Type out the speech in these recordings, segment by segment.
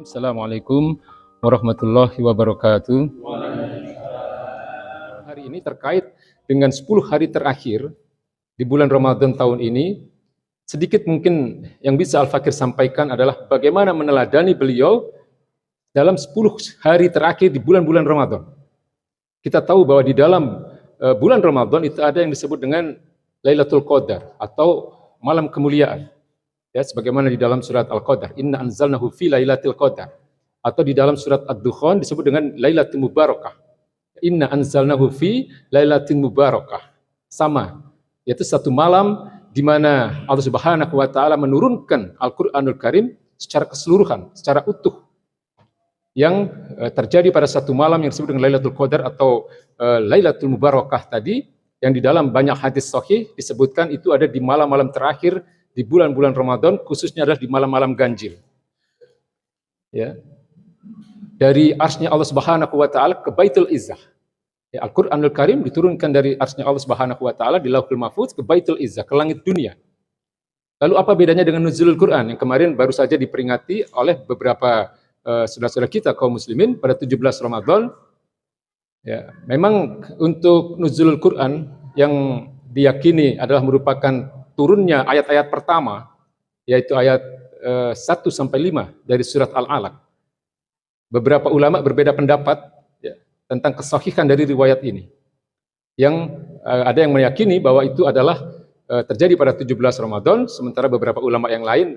Assalamualaikum warahmatullahi wabarakatuh. Hari ini terkait dengan 10 hari terakhir di bulan Ramadan tahun ini, sedikit mungkin yang bisa Al-Fakir sampaikan adalah bagaimana meneladani beliau dalam 10 hari terakhir di bulan-bulan Ramadan. Kita tahu bahwa di dalam bulan Ramadan itu ada yang disebut dengan Lailatul Qadar atau malam kemuliaan. Ya, sebagaimana di dalam surat Al-Qadar, inna anzalnahu fi lailatul qadar, atau di dalam surat Ad-Dukhan disebut dengan Lailatul Mubarakah. Inna anzalnahu fi lailatin mubarakah. Sama, yaitu satu malam di mana Allah Subhanahu wa taala menurunkan Al-Qur'anul Karim secara keseluruhan, secara utuh. Yang terjadi pada satu malam yang disebut dengan Lailatul Qadar atau Lailatul Mubarakah tadi, yang di dalam banyak hadis sahih disebutkan itu ada di malam-malam terakhir di bulan-bulan Ramadan, khususnya adalah di malam-malam ganjil. Ya. Dari arsy-Nya Allah Subhanahu wa taala ke Baitul Izzah. Ya, Al-Qur'anul Karim diturunkan dari arsy-Nya Allah Subhanahu wa taala di Lauhul Mahfuz ke Baitul Izzah, ke langit dunia. Lalu apa bedanya dengan nuzulul Quran yang kemarin baru saja diperingati oleh beberapa saudara-saudara kita kaum muslimin pada 17 Ramadan? Ya, memang untuk nuzulul Quran yang diyakini adalah merupakan turunnya ayat-ayat pertama, yaitu ayat 1-5 dari surat Al-Alaq. Beberapa ulama berbeda pendapat ya, tentang kesahihan dari riwayat ini. Yang ada yang meyakini bahwa itu adalah terjadi pada 17 Ramadan, sementara beberapa ulama yang lain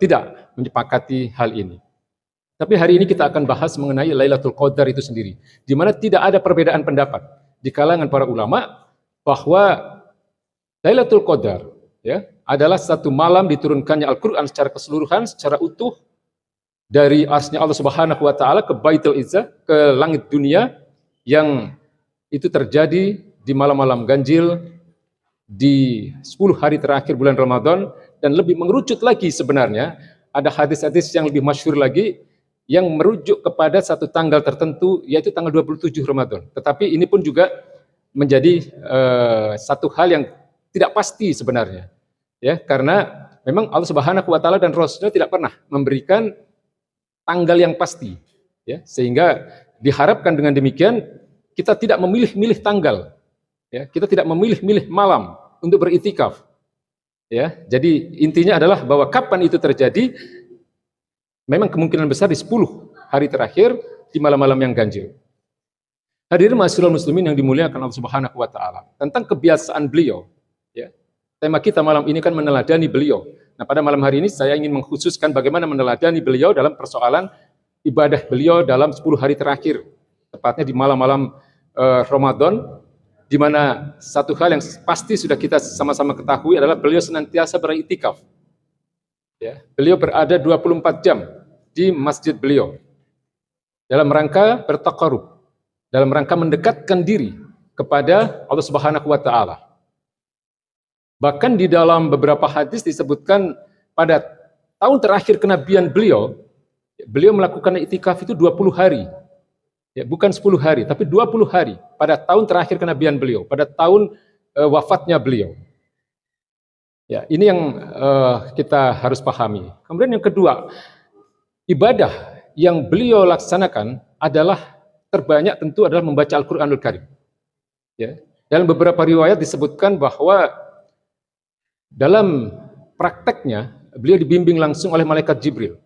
tidak menyepakati hal ini. Tapi hari ini kita akan bahas mengenai Lailatul Qadar itu sendiri, di mana tidak ada perbedaan pendapat di kalangan para ulama bahwa Lailatul Qadar ya, adalah satu malam diturunkannya Al-Quran secara keseluruhan, secara utuh dari arsy-Nya Allah Subhanahu wa taala ke Baitul Izzah, ke langit dunia, yang itu terjadi di malam-malam ganjil di 10 hari terakhir bulan Ramadan. Dan lebih mengerucut lagi sebenarnya ada hadis-hadis yang lebih masyhur lagi yang merujuk kepada satu tanggal tertentu, yaitu tanggal 27 Ramadan. Tetapi ini pun juga menjadi satu hal yang tidak pasti sebenarnya, ya, karena memang Allah Subhanahu wa taala dan Rasulnya tidak pernah memberikan tanggal yang pasti, ya, sehingga diharapkan dengan demikian kita tidak memilih-milih tanggal, ya, kita tidak memilih-milih malam untuk beriktikaf, ya. Jadi intinya adalah bahwa kapan itu terjadi, memang kemungkinan besar di 10 hari terakhir di malam-malam yang ganjil. Hadirin ma'asyiral muslimin yang dimuliakan Allah Subhanahu wa taala, tentang kebiasaan beliau. Ya. Tema kita malam ini kan meneladani beliau. Nah, pada malam hari ini saya ingin mengkhususkan bagaimana meneladani beliau dalam persoalan ibadah beliau dalam 10 hari terakhir, tepatnya di malam-malam Ramadan, di mana satu hal yang pasti sudah kita sama-sama ketahui adalah beliau senantiasa beriktikaf. Ya. Beliau berada 24 jam di masjid beliau dalam rangka bertaqarrub, dalam rangka mendekatkan diri kepada Allah Subhanahu wa taala. Bahkan di dalam beberapa hadis disebutkan pada tahun terakhir kenabian beliau, beliau melakukan iktikaf itu 20 hari. Ya, bukan 10 hari, tapi 20 hari pada tahun terakhir kenabian beliau, pada tahun wafatnya beliau. Ya, ini yang kita harus pahami. Kemudian yang kedua, ibadah yang beliau laksanakan adalah terbanyak tentu adalah membaca Al-Qur'anul Karim. Ya, dalam beberapa riwayat disebutkan bahwa dalam prakteknya, beliau dibimbing langsung oleh malaikat Jibril.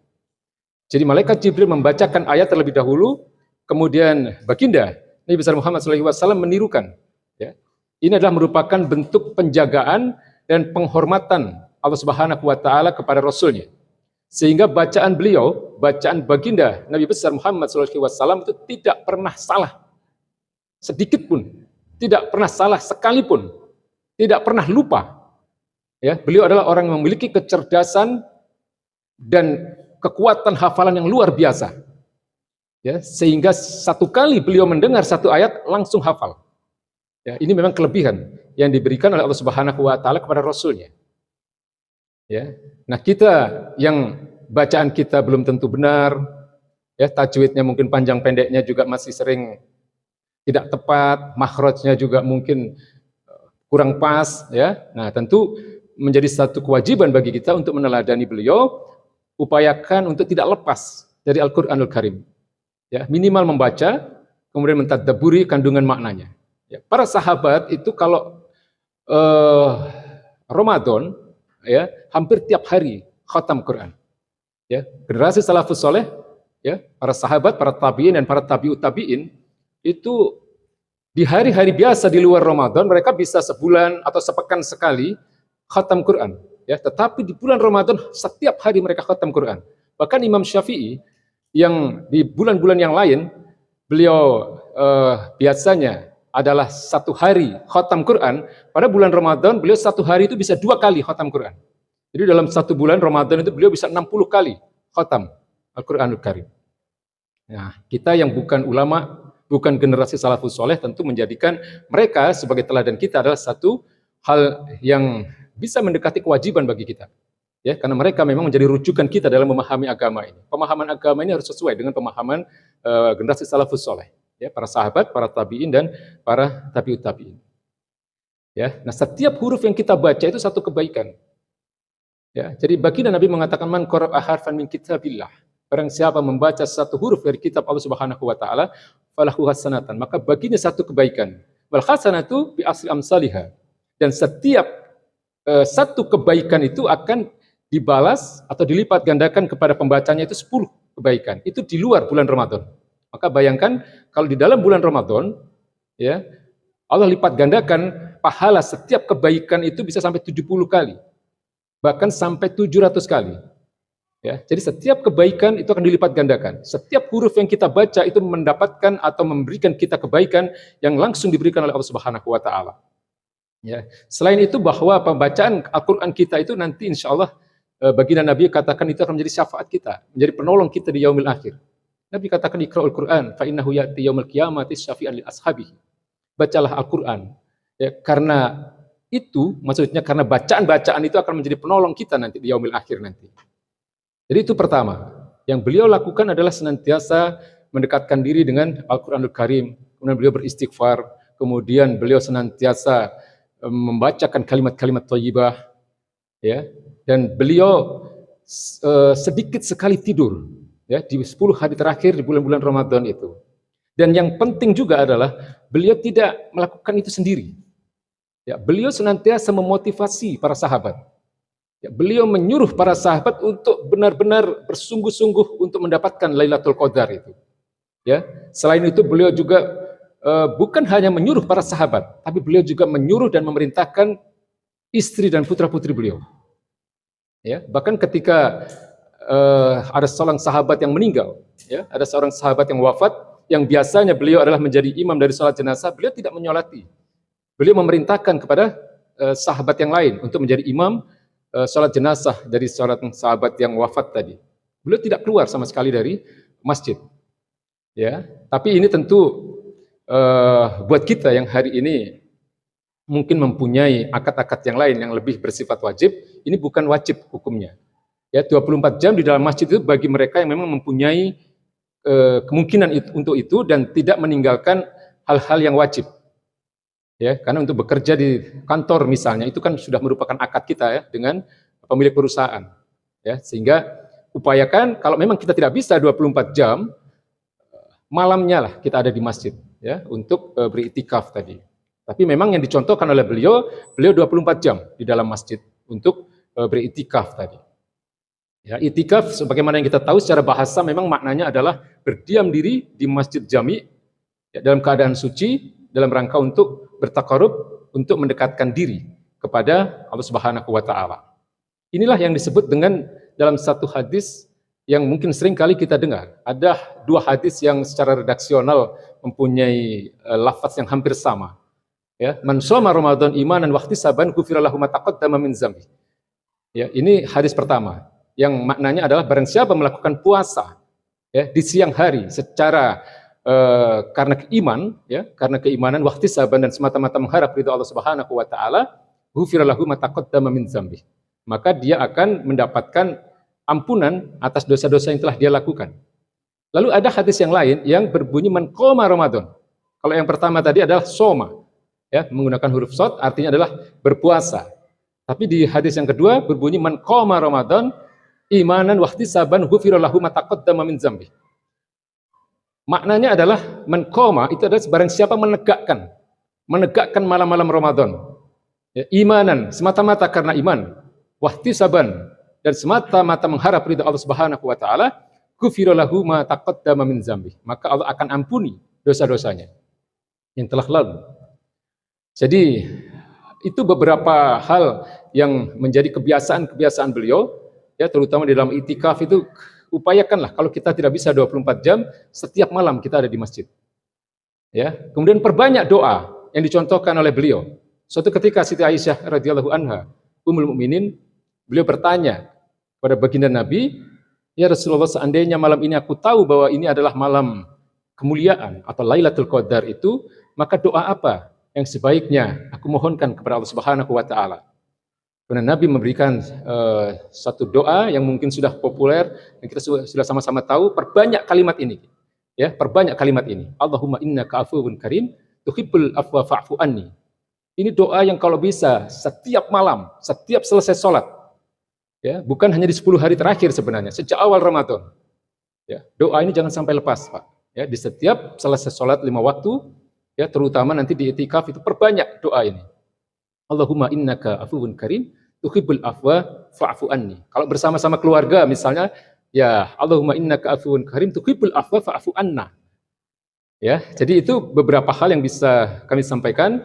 Jadi malaikat Jibril membacakan ayat terlebih dahulu, kemudian baginda Nabi besar Muhammad SAW menirukan. Ya. Ini adalah merupakan bentuk penjagaan dan penghormatan Allah Subhanahu wa taala kepada Rasulnya. Sehingga bacaan beliau, bacaan baginda Nabi besar Muhammad SAW itu tidak pernah salah. Sedikit pun, tidak pernah salah sekalipun, tidak pernah lupa. Ya, beliau adalah orang yang memiliki kecerdasan dan kekuatan hafalan yang luar biasa. Ya, sehingga satu kali beliau mendengar satu ayat langsung hafal. Ya, ini memang kelebihan yang diberikan oleh Allah Subhanahu wa taala kepada Rasulnya. Ya. Nah, kita yang bacaan kita belum tentu benar, ya, tajwidnya mungkin panjang pendeknya juga masih sering tidak tepat, makhrajnya juga mungkin kurang pas, ya. Nah, tentu menjadi satu kewajiban bagi kita untuk meneladani beliau, upayakan untuk tidak lepas dari Al-Qur'anul Karim. Ya, minimal membaca, kemudian mentadabburi kandungan maknanya. Ya, para sahabat itu kalau Ramadan, ya, hampir tiap hari khatam Quran. Ya, generasi salafus soleh, ya, para sahabat, para tabi'in dan para tabi'ut tabi'in itu di hari-hari biasa di luar Ramadan mereka bisa sebulan atau sepekan sekali khatam Quran. Ya, tetapi di bulan Ramadan setiap hari mereka khatam Quran. Bahkan Imam Syafi'i yang di bulan-bulan yang lain beliau biasanya adalah satu hari khatam Quran, pada bulan Ramadan beliau satu hari itu bisa 2 kali khatam Quran. Jadi dalam satu bulan Ramadan itu beliau bisa 60 kali khatam Al-Quranul Karim. Nah, kita yang bukan ulama, bukan generasi salafus soleh, tentu menjadikan mereka sebagai teladan kita adalah satu hal yang bisa mendekati kewajiban bagi kita. Ya, karena mereka memang menjadi rujukan kita dalam memahami agama ini. Pemahaman agama ini harus sesuai dengan pemahaman generasi salafus soleh. Ya, para sahabat, para tabi'in dan para tabi'ut tabi'in. Ya, nah setiap huruf yang kita baca itu satu kebaikan. Ya, jadi baginda Nabi mengatakan man qara'a harfan min kitabillah. Barang siapa membaca satu huruf dari kitab Allah Subhanahu wa taala, falahu hasanatan, maka baginya satu kebaikan. Wal hasanatu bi asli amsalihha. Dan setiap satu kebaikan itu akan dibalas atau dilipat gandakan kepada pembacanya itu 10 kebaikan. Itu di luar bulan Ramadan. Maka bayangkan kalau di dalam bulan Ramadan, ya, Allah lipat gandakan pahala setiap kebaikan itu bisa sampai 70 kali. Bahkan sampai 700 kali. Ya, jadi setiap kebaikan itu akan dilipat gandakan. Setiap huruf yang kita baca itu mendapatkan atau memberikan kita kebaikan yang langsung diberikan oleh Allah Subhanahu wa taala. Ya. Selain itu bahwa pembacaan Al-Qur'an kita itu nanti insya Allah baginda Nabi katakan itu akan menjadi syafaat kita, menjadi penolong kita di yaumil akhir. Nabi katakan iqra'ul Qur'an fa innahu ya'ti yaumil qiyamati syafi'an li ashabihi. Bacalah Al-Qur'an. Ya, karena itu maksudnya karena bacaan-bacaan itu akan menjadi penolong kita nanti di yaumil akhir nanti. Jadi itu pertama, yang beliau lakukan adalah senantiasa mendekatkan diri dengan Al-Qur'anul Karim, kemudian beliau beristighfar, kemudian beliau senantiasa membacakan kalimat-kalimat thayyibah, ya, dan beliau sedikit sekali tidur, ya, di 10 hari terakhir di bulan-bulan Ramadan itu. Dan yang penting juga adalah beliau tidak melakukan itu sendiri. Ya, beliau senantiasa memotivasi para sahabat. Ya, beliau menyuruh para sahabat untuk benar-benar bersungguh-sungguh untuk mendapatkan Lailatul Qadar itu. Ya, selain itu beliau juga bukan hanya menyuruh para sahabat, tapi beliau juga menyuruh dan memerintahkan istri dan putra-putri beliau. Ya, bahkan ketika ada seorang sahabat yang meninggal, ya, ada seorang sahabat yang wafat, yang biasanya beliau adalah menjadi imam dari sholat jenazah, beliau tidak menyolati. Beliau memerintahkan kepada sahabat yang lain untuk menjadi imam sholat jenazah dari seorang sahabat yang wafat tadi. Beliau tidak keluar sama sekali dari masjid. Ya, tapi ini tentu buat kita yang hari ini mungkin mempunyai akad-akad yang lain yang lebih bersifat wajib, ini bukan wajib hukumnya. Ya, 24 jam di dalam masjid itu bagi mereka yang memang mempunyai kemungkinan untuk itu dan tidak meninggalkan hal-hal yang wajib. Ya, karena untuk bekerja di kantor misalnya itu kan sudah merupakan akad kita ya dengan pemilik perusahaan. Ya, sehingga upayakan kalau memang kita tidak bisa 24 jam, malamnya lah kita ada di masjid ya untuk beriktikaf tadi. Tapi memang yang dicontohkan oleh beliau 24 jam di dalam masjid untuk beriktikaf tadi. Ya, iktikaf sebagaimana yang kita tahu secara bahasa memang maknanya adalah berdiam diri di masjid jami ya, dalam keadaan suci dalam rangka untuk bertakarub, untuk mendekatkan diri kepada Allah Subhanahu wa taala. Inilah yang disebut dengan dalam satu hadis yang mungkin sering kali kita dengar. Ada 2 hadis yang secara redaksional mempunyai lafaz yang hampir sama. Ya, man shoma Ramadan imanan wa ihtisaban ghufira lahu ma taqaddama min dzambi. Ya, ini hadis pertama yang maknanya adalah barang siapa melakukan puasa ya di siang hari secara karena karena keimanan wa ihtisaban dan semata-mata mengharap ridha Allah Subhanahu wa taala, ghufira lahu ma taqaddama min dzambi. Maka dia akan mendapatkan ampunan atas dosa-dosa yang telah dia lakukan. Lalu ada hadis yang lain yang berbunyi man qoma Ramadan. Kalau yang pertama tadi adalah soma, ya, menggunakan huruf shad artinya adalah berpuasa. Tapi di hadis yang kedua berbunyi man qoma Ramadan imanan wahtisaban ghufira lahu ma taqaddama min dzambi. Maknanya adalah menqoma itu adalah barang siapa menegakkan malam-malam Ramadan. Ya, imanan semata-mata karena iman, wahtisaban dan semata-mata mengharap ridha Allah Subhanahu wa taala, ghufira lahu ma taqaddama min dzambi. Maka Allah akan ampuni dosa-dosanya yang telah lalu. Jadi itu beberapa hal yang menjadi kebiasaan-kebiasaan beliau, ya terutama di dalam itikaf itu. Upayakanlah kalau kita tidak bisa 24 jam, setiap malam kita ada di masjid. Ya, kemudian perbanyak doa yang dicontohkan oleh beliau. Suatu ketika Siti Aisyah radhiyallahu anha, Ummul Mukminin, beliau bertanya kepada baginda Nabi, "Ya Rasulullah, seandainya malam ini aku tahu bahwa ini adalah malam kemuliaan atau Lailatul Qadar itu, maka doa apa yang sebaiknya aku mohonkan kepada Allah Subhanahu wa taala?" Karena Nabi memberikan satu doa yang mungkin sudah populer dan kita sudah sama-sama tahu, perbanyak kalimat ini. Ya, perbanyak kalimat ini. Allahumma innaka afuwun karim, tuhibbul afwa fa'fu anni. Ini doa yang kalau bisa setiap malam, setiap selesai sholat. Ya, bukan hanya di 10 hari terakhir sebenarnya, sejak awal Ramadan. Ya, doa ini jangan sampai lepas, Pak. Ya, di setiap selesai sholat 5 waktu, ya terutama nanti di itikaf itu perbanyak doa ini. Allahumma innaka afuwun karim, tuhibbul afwa fa'fu anni. Kalau bersama-sama keluarga misalnya, ya Allahumma innaka afuwun karim, tuhibbul afwa fa'fu anna. Ya, jadi itu beberapa hal yang bisa kami sampaikan.